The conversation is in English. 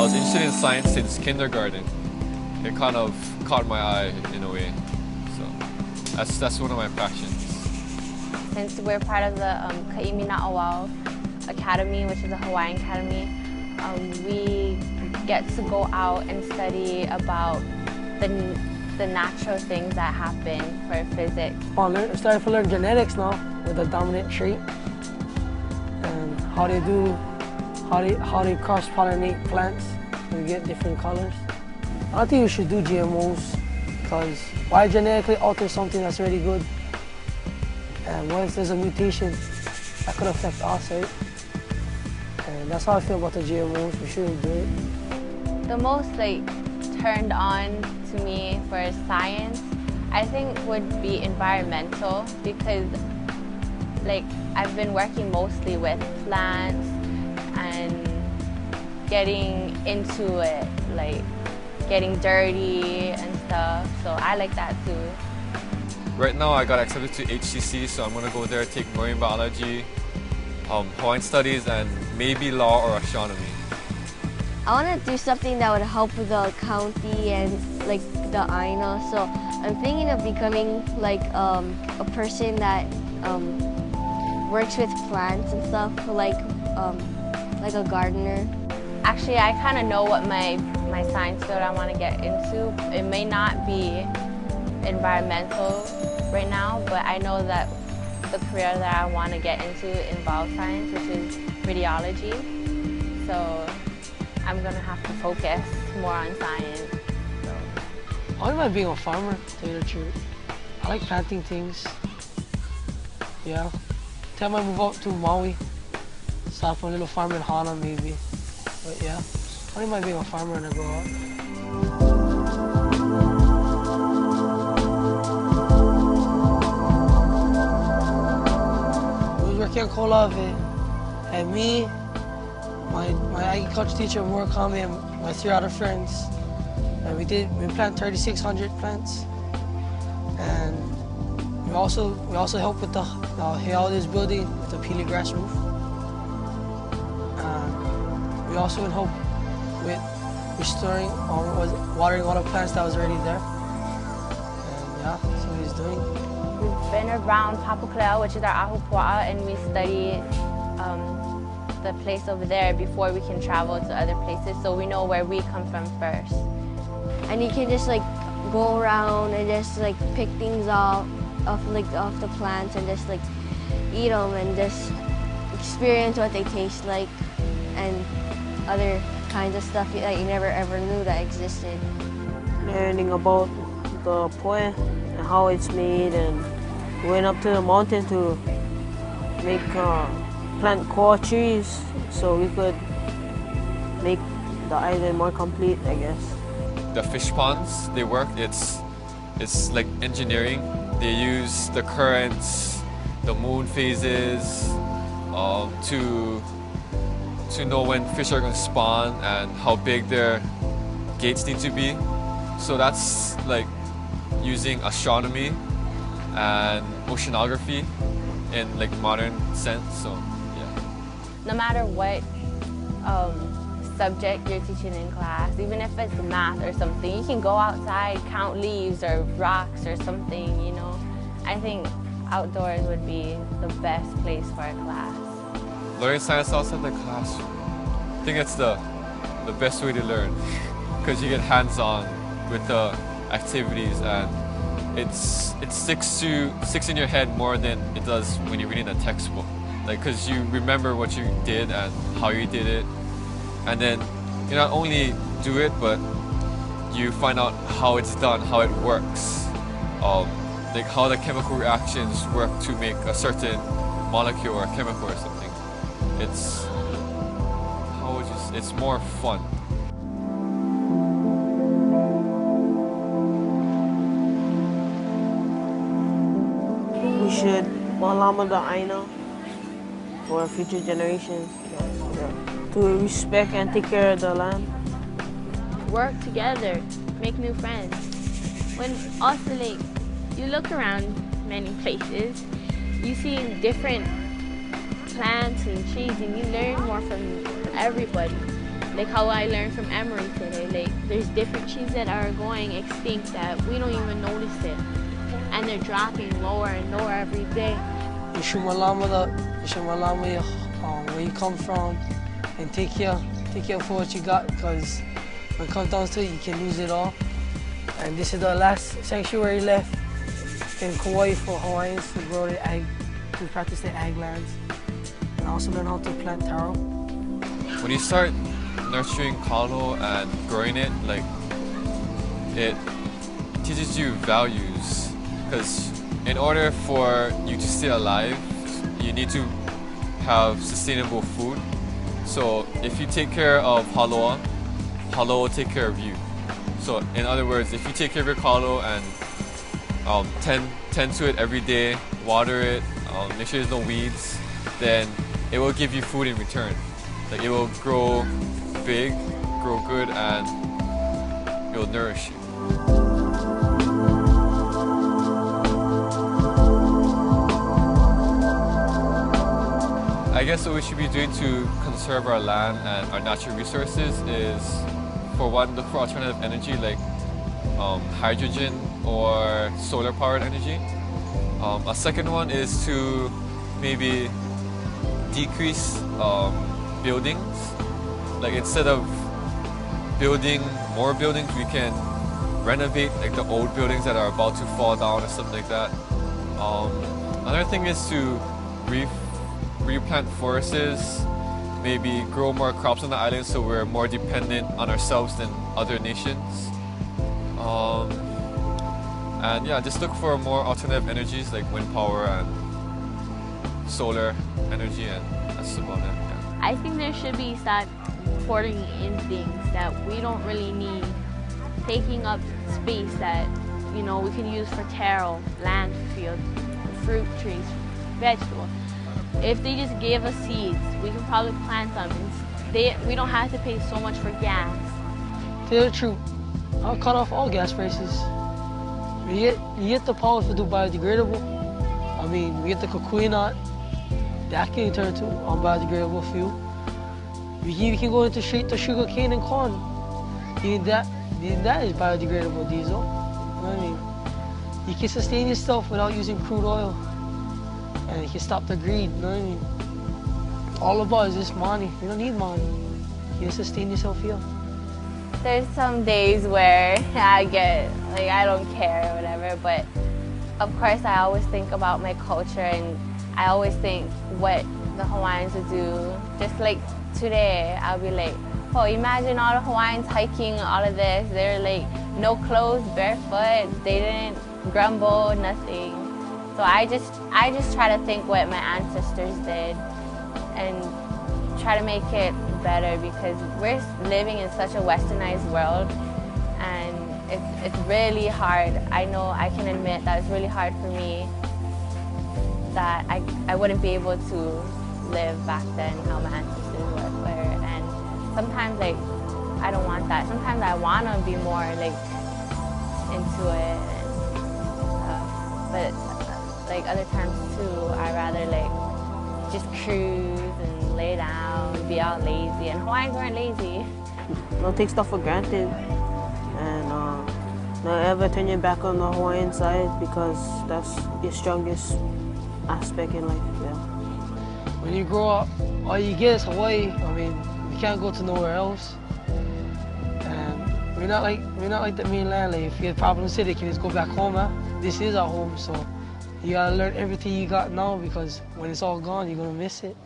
was interested in science since kindergarten. It kind of caught my eye in a way. So that's one of my passions. Since we're part of the Ka'imi Academy, which is a Hawaiian academy, we get to go out and study about the natural things that happen for physics. I started to learn genetics now with the dominant trait and how they cross-pollinate plants and get different colors. I don't think you should do GMOs because why genetically alter something that's already good? And what if there's a mutation that could affect us, right? And that's how I feel about the GMOs. We shouldn't do it. The most turned on to me for science, I think would be environmental, because I've been working mostly with plants and getting into it, getting dirty and stuff, so I like that too. Right now I got accepted to HCC, so I'm going to go there, take marine biology, Hawaiian studies, and maybe law or astronomy. I want to do something that would help the county and the Aina, so I'm thinking of becoming a person that works with plants and stuff, like a gardener. Actually, I kind of know what my science field I want to get into. It may not be environmental right now, but I know that the career that I want to get into involves science, which is radiology. So I'm going to have to focus more on science. So. I wouldn't mind being a farmer, to tell you the truth. I like planting things. Yeah. Tell me I move out to Maui, start a little farm in Hana maybe. But yeah, I wouldn't mind being a farmer when I grow up. We was working at Kolave, and me, my agriculture teacher Murakami, and my 3 other friends, and we planted 3,600 plants, and we also helped with the Heaudes building with the peely grass roof. We also helped with restoring or watering all the plants that was already there. And yeah, that's what he's doing. We've been around Papuklea, which is our ahupua'a, and we study the place over there before we can travel to other places, so we know where we come from first. And you can just go around and just pick things off the plants and just eat them and just experience what they taste like and other kinds of stuff that you never ever knew that existed. Learning about the poe and how it's made, and went up to the mountain to make plant core trees so we could make the island more complete, I guess. The fish ponds, they work, it's like engineering. They use the currents, the moon phases to know when fish are going to spawn and how big their gates need to be. So that's using astronomy and oceanography in modern sense. So yeah. No matter what subject you're teaching in class, even if it's math or something, you can go outside, count leaves or rocks or something, you know. I think outdoors would be the best place for a class. Learning science outside the classroom, I think it's the best way to learn, because you get hands-on with the activities, and it sticks in your head more than it does when you're reading a textbook. Because you remember what you did and how you did it, and then you not only do it, but you find out how it's done, how it works, how the chemical reactions work to make a certain molecule or chemical or something. It's more fun. We should malama the Aina for future generations, to respect and take care of the land. Work together, make new friends. When also you look around many places, you see different plants and trees, and you learn more from everybody. Like how I learned from Emery today. Like there's different trees that are going extinct that we don't even notice it. And they're dropping lower and lower every day. You show Malama where you come from and take care for what you got, because when it comes down to it, you can lose it all. And this is the last sanctuary left in Kauai for Hawaiians to grow their ag, to practice their ag lands, and also learn how to plant taro. When you start nurturing kalo and growing it, like, it teaches you values, because in order for you to stay alive, you need to have sustainable food. So if you take care of haloa, haloa will take care of you. So in other words, if you take care of your kalo and tend to it every day, water it, make sure there's no weeds, then it will give you food in return. Like, it will grow big, grow good, and it will nourish you. I guess what we should be doing to conserve our land and our natural resources is, for one, look for alternative energy like hydrogen or solar powered energy. A second one is to maybe decrease buildings. Like, instead of building more buildings, we can renovate like the old buildings that are about to fall down or something like that. Another thing is to replant forests, maybe grow more crops on the island so we're more dependent on ourselves than other nations. And yeah, just look for more alternative energies like wind power and solar energy, and that's about it. Yeah. I think there should be start pouring in things that we don't really need, taking up space that, you know, we can use for taro, land field, fruit trees, vegetables. If they just gave us seeds, we can probably plant them. We don't have to pay so much for gas. Tell the truth, I'll cut off all gas prices. You get the power to do biodegradable. I mean, we get the cocoon nut, that can turn to on biodegradable fuel. We can go into straight to sugar cane and corn. That is biodegradable diesel. You know what I mean? You can sustain yourself without using crude oil. And you can stop the greed, you know what I mean? All about is just money. You don't need money. You can sustain yourself here. There's some days where I get, like, I don't care or whatever, but of course I always think about my culture, and I always think what the Hawaiians would do. Just like today, I'll be like, oh, imagine all the Hawaiians hiking all of this. They're like, no clothes, barefoot. They didn't grumble, nothing. So I just try to think what my ancestors did and try to make it better, because we're living in such a westernized world, and it's really hard. I know I can admit that it's really hard for me, that I wouldn't be able to live back then how my ancestors were. And sometimes, like, I don't want that. Sometimes I want to be more like into it and stuff. But like other times too, I rather like just cruise and lay down, be all lazy. And Hawaiians weren't lazy. Don't take stuff for granted, and don't ever turn your back on the Hawaiian side, because that's your strongest aspect in life. Yeah. When you grow up, all you get is Hawaii. I mean, you can't go to nowhere else. And we're not like the mainland. Like, if you have problems here, you can just go back home. Huh? This is our home, so you gotta learn everything you got now, because when it's all gone, you're gonna miss it.